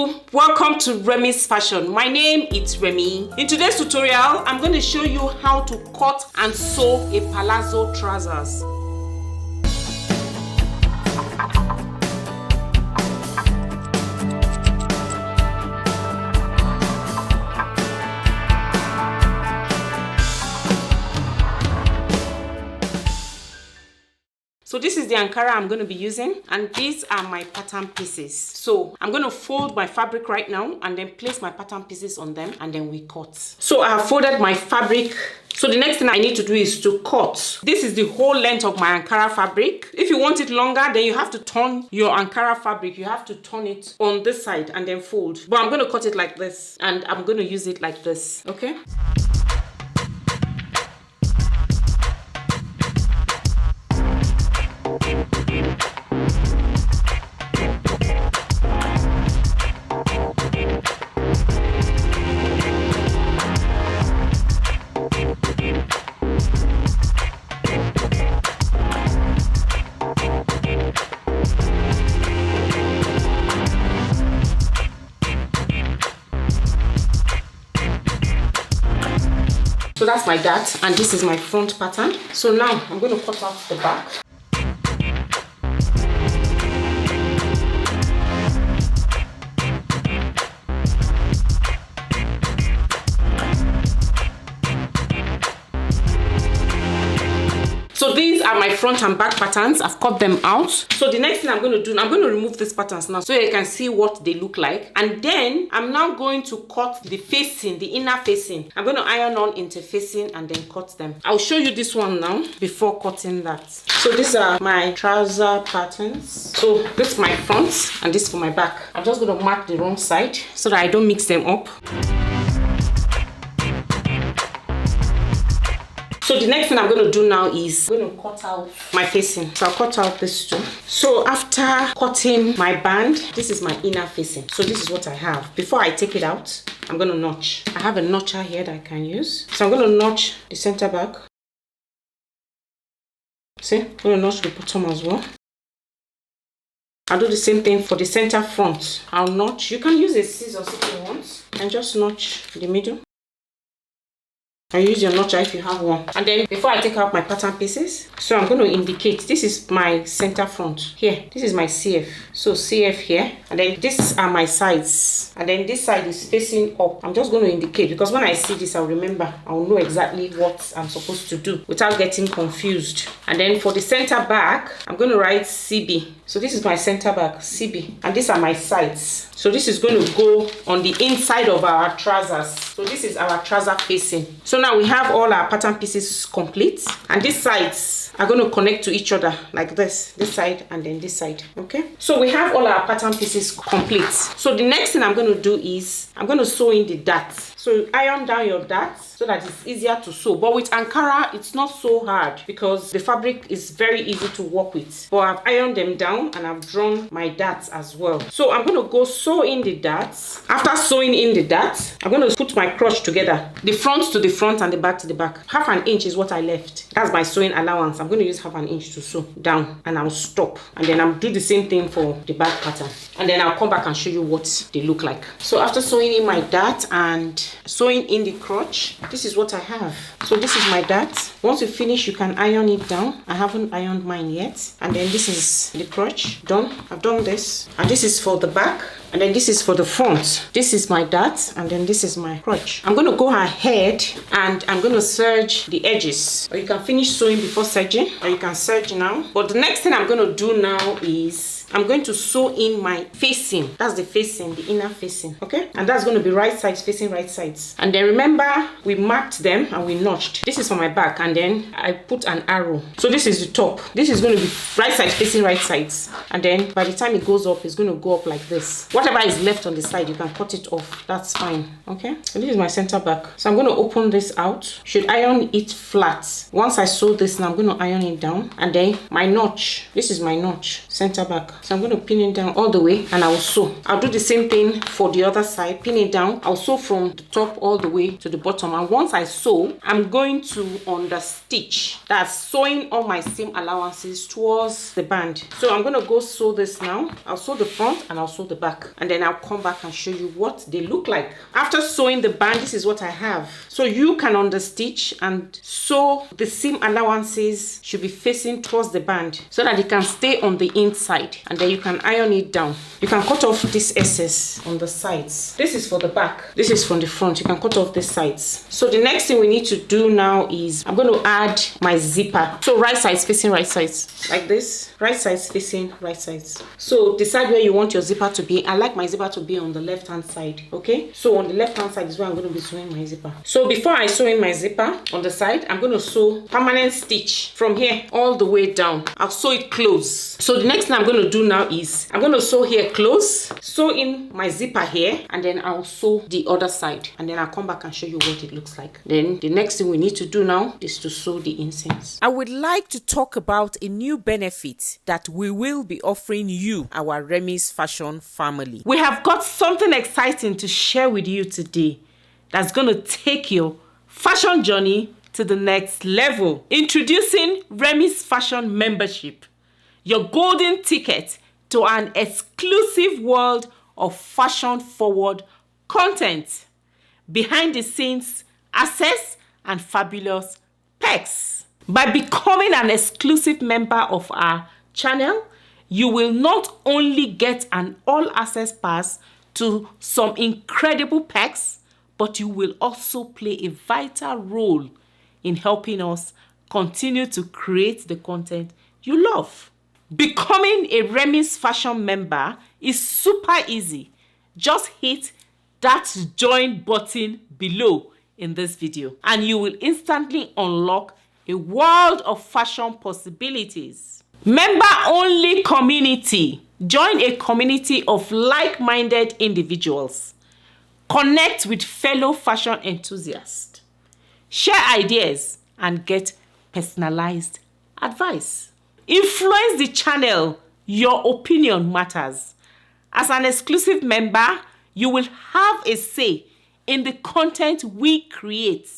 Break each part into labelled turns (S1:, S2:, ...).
S1: Hello, welcome to Remy's Fashion. My name is Remy. In today's tutorial, I'm going to show you how to cut and sew a palazzo trousers. So this is the Ankara I'm going to be using, and these are my pattern pieces. So I'm going to fold my fabric right now and then place my pattern pieces on them and then we cut. So I have folded my fabric. So the next thing I need to do is to cut. This is the whole length of my Ankara fabric. If you want it longer, then you have to turn your Ankara fabric. You have to turn it on this side and then fold. But I'm going to cut it like this and I'm going to use it like this, okay? So that's my dart, and this is my front pattern. So now I'm going to cut off the back. So these are my front and back patterns. I've cut them out. So the next thing I'm going to do, I'm going to remove these patterns now so you can see what they look like. And then I'm now going to cut the facing, the inner facing. I'm going to iron on into facing and then cut them. I'll show you this one now before cutting that. So these are my trouser patterns. So this is my front and this for my back. I'm just going to mark the wrong side so that I don't mix them up. So the next thing I'm going to do now is I'm going to cut out my facing. So I'll cut out this two. So after cutting my band, this is my inner facing. So this is what I have. Before I take it out, I'm going to notch. I have a notcher here that I can use. So I'm going to notch the center back. See, I'm going to notch the bottom as well. I'll do the same thing for the center front. I'll notch. You can use a scissors if you want. And just notch the middle. I use your notcher if you have one. And then before I take out my pattern pieces, so I'm going to indicate this is my center front here. This is my CF. So CF here, and then these are my sides, and then this side is facing up. I'm just going to indicate because when I see this, I'll remember. I'll know exactly what I'm supposed to do without getting confused. And then for the center back, I'm going to write CB. So this is my center back, CB, and these are my sides. So this is going to go on the inside of our trousers. So this is our trouser facing. So now we have all our pattern pieces complete, and these sides are going to connect to each other like this side and then this side, okay? So we have all our pattern pieces complete. So the next thing I'm going to do is I'm going to sew in the darts. So iron down your darts so that it's easier to sew. But with Ankara, it's not so hard because the fabric is very easy to work with. But I've ironed them down and I've drawn my darts as well. So I'm going to go sew in the darts. After sewing in the darts, I'm going to put my crotch together. The front to the front and the back to the back. Half an inch is what I left. That's my sewing allowance. I'm going to use half an inch to sew down and I'll stop. And then I'll do the same thing for the back pattern. And then I'll come back and show you what they look like. So after sewing in my dart and sewing in the crotch, this is what I have. So this is my dart. Once you finish, you can iron it down. I haven't ironed mine yet. And then this is the crotch done. I've done this. And this is for the back. And then this is for the front. This is my dart, and then this is my crotch. I'm going to go ahead and I'm going to serge the edges. Or you can finish sewing before serging, or you can serge now. But the next thing I'm going to do now is I'm going to sew in my facing. That's the facing, the inner facing, okay? And that's going to be right sides facing right sides. And then remember, we marked them and we notched. This is for my back, and then I put an arrow. So this is the top. This is going to be right sides facing right sides. And then by the time it goes up, it's going to go up like this. Whatever is left on the side, you can cut it off. That's fine, okay? So this is my center back. So I'm going to open this out. Should iron it flat. Once I sew this, now I'm going to iron it down. And then my notch. This is my notch, center back. So I'm going to pin it down all the way and I will sew. I'll do the same thing for the other side. Pin it down. I'll sew from the top all the way to the bottom. And once I sew, I'm going to understitch. That's sewing all my seam allowances towards the band. So I'm going to go sew this now. I'll sew the front and I'll sew the back. And then I'll come back and show you what they look like. After sewing the band, this is what I have. So you can understitch and sew the seam allowances should be facing towards the band so that it can stay on the inside, and then you can iron it down. You can cut off this excess on the sides. This is for the back, this is from the front. You can cut off the sides. So the next thing we need to do now is I'm going to add my zipper. So right sides facing right sides like this, right sides facing right sides. So decide where you want your zipper to be. I like my zipper to be on the left hand side. Okay, so on the left hand side is where I'm going to be sewing my zipper. So before I sew in my zipper on the side, I'm going to sew permanent stitch from here all the way down. I'll sew it close. So the next thing I'm going to do now is I'm going to sew here close, sew in my zipper here, and then I'll sew the other side, and then I'll come back and show you what it looks like. Then the next thing we need to do now is to sew the inseams.
S2: I would like to talk about a new benefit that we will be offering you, our Remy's Fashion family.
S1: We have got something exciting to share with you today that's going to take your fashion journey to the next level. Introducing Remy's Fashion Membership, your golden ticket to an exclusive world of fashion-forward content, behind the scenes access, and fabulous perks. By becoming an exclusive member of our channel, you will not only get an all-access pass to some incredible perks, but you will also play a vital role in helping us continue to create the content you love. Becoming a Remy's Fashion member is super easy. Just hit that join button below in this video and you will instantly unlock a world of fashion possibilities. Member only community. Join a community of like-minded individuals. Connect with fellow fashion enthusiasts. Share ideas and get personalized advice. Influence the channel. Your opinion matters. As an exclusive member, you will have a say in the content we create.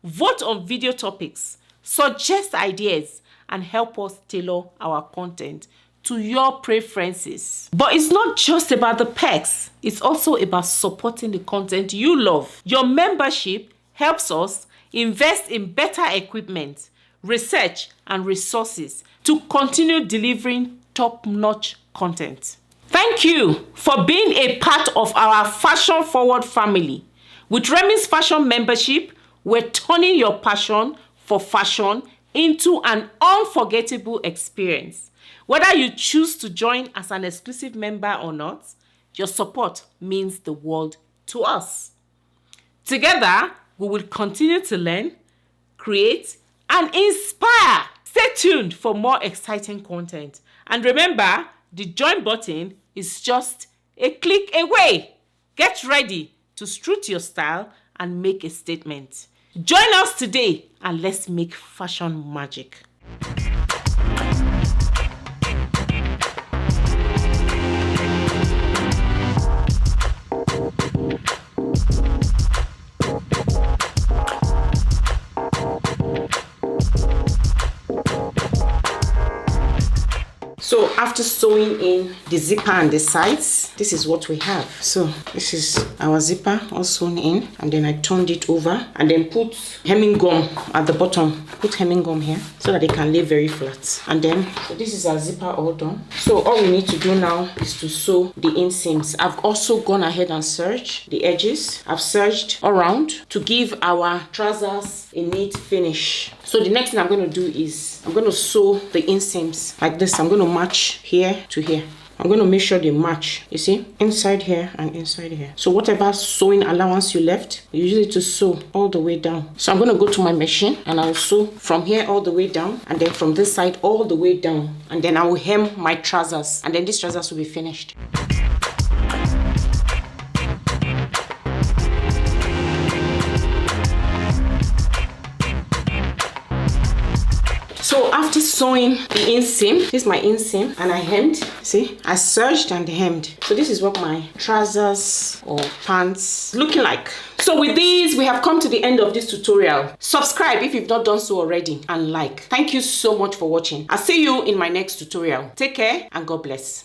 S1: Vote on video topics, suggest ideas, and help us tailor our content to your preferences. But it's not just about the perks, it's also about supporting the content you love. Your membership helps us invest in better equipment, research, and resources to continue delivering top-notch content. Thank you for being a part of our Fashion Forward family. With Remy's Fashion membership, we're turning your passion for fashion into an unforgettable experience. Whether you choose to join as an exclusive member or not, your support means the world to us. Together, we will continue to learn, create, and inspire. Stay tuned for more exciting content. And remember, the join button is just a click away. Get ready to strut your style and make a statement. Join us today and let's make fashion magic. So after sewing in the zipper and the sides, this is what we have. So this is our zipper all sewn in, and then I turned it over and then put hemming gum at the bottom. Put hemming gum here so that it can lay very flat. And then so this is our zipper all done. So all we need to do now is to sew the inseams. I've also gone ahead and serged the edges. I've serged around to give our trousers a neat finish. So the next thing I'm going to do is I'm going to sew the inseams like this. I'm going to match here to here. I'm going to make sure they match, you see, inside here and inside here. So whatever sewing allowance you left, you use it to sew all the way down. So I'm going to go to my machine and I'll sew from here all the way down, and then from this side all the way down, and then I will hem my trousers, and then these trousers will be finished. So So after sewing the inseam, this is my inseam, and I hemmed. See, I serged and hemmed. So this is what my trousers or pants looking like. So with these, we have come to the end of this tutorial. Subscribe if you've not done so already, and like. Thank you so much for watching. I'll see you in my next tutorial. Take care and God bless.